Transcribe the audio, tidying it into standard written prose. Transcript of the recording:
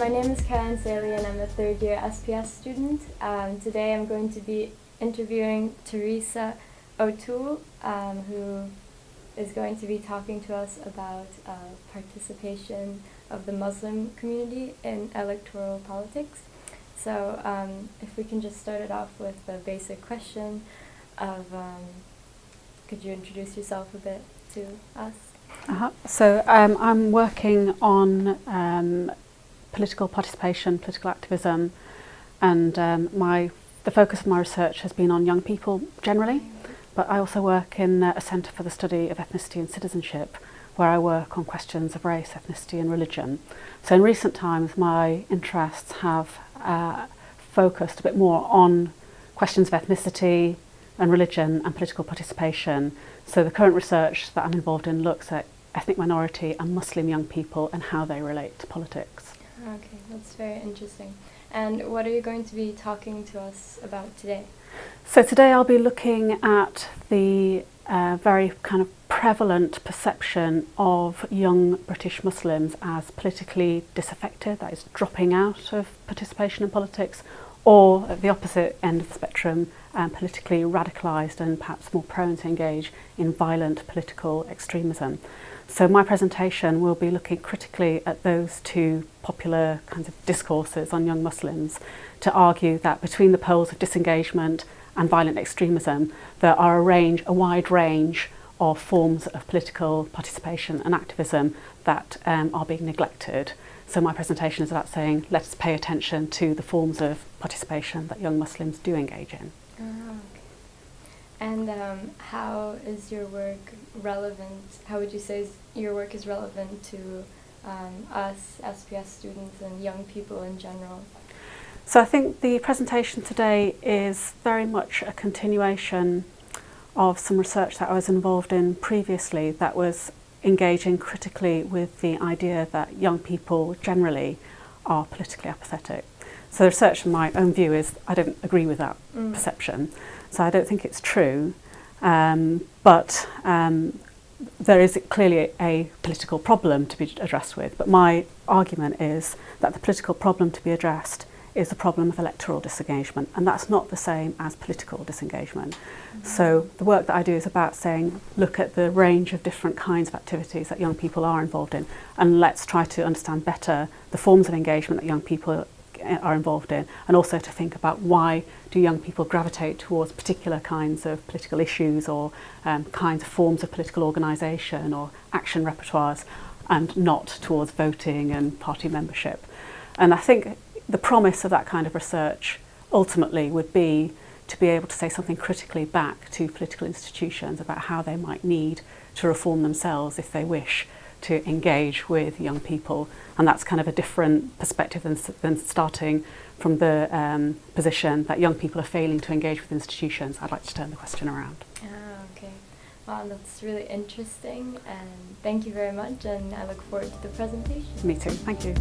my name is Karen Saley and I'm a third year SPS student. Today I'm going to be interviewing Therese O'Toole, who is going to be talking to us about participation of the Muslim community in electoral politics. So if we can just start it off with the basic question of, could you introduce yourself a bit to us? So I'm working on political participation, political activism, and the focus of my research has been on young people generally, but I also work in a centre for the study of ethnicity and citizenship, where I work on questions of race, ethnicity and religion. So in recent times my interests have focused a bit more on questions of ethnicity and religion and political participation. So the current research that I'm involved in looks at ethnic minority and Muslim young people and how they relate to politics. Okay, that's very interesting. And what are you going to be talking to us about today? So today I'll be looking at the very kind of prevalent perception of young British Muslims as politically disaffected, that is dropping out of participation in politics, or at the opposite end of the spectrum, politically radicalised and perhaps more prone to engage in violent political extremism. So my presentation will be looking critically at those two popular kinds of discourses on young Muslims to argue that between the poles of disengagement and violent extremism there are a wide range of forms of political participation and activism that are being neglected. So my presentation is about saying let's pay attention to the forms of participation that young Muslims do engage in. Okay. And how is your work relevant? How would you say your work is relevant to us SPS students and young people in general? So I think the presentation today is very much a continuation of some research that I was involved in previously that was engaging critically with the idea that young people generally are politically apathetic. So the research in my own view is I don't agree with that perception. So I don't think it's true, but there is clearly a political problem to be addressed with. But my argument is that the political problem to be addressed is the problem of electoral disengagement, and that's not the same as political disengagement. So the work that I do is about saying, look at the range of different kinds of activities that young people are involved in, and let's try to understand better the forms of engagement that young people are involved in, and also to think about why do young people gravitate towards particular kinds of political issues or kinds of forms of political organisation or action repertoires, and not towards voting and party membership. And I think the promise of that kind of research ultimately would be to be able to say something critically back to political institutions about how they might need to reform themselves if they wish to engage with young people. And that's kind of a different perspective than starting from the position that young people are failing to engage with institutions. I'd like to turn the question around. Okay. Wow, that's really interesting, and thank you very much, and I look forward to the presentation. Me too. Thank you.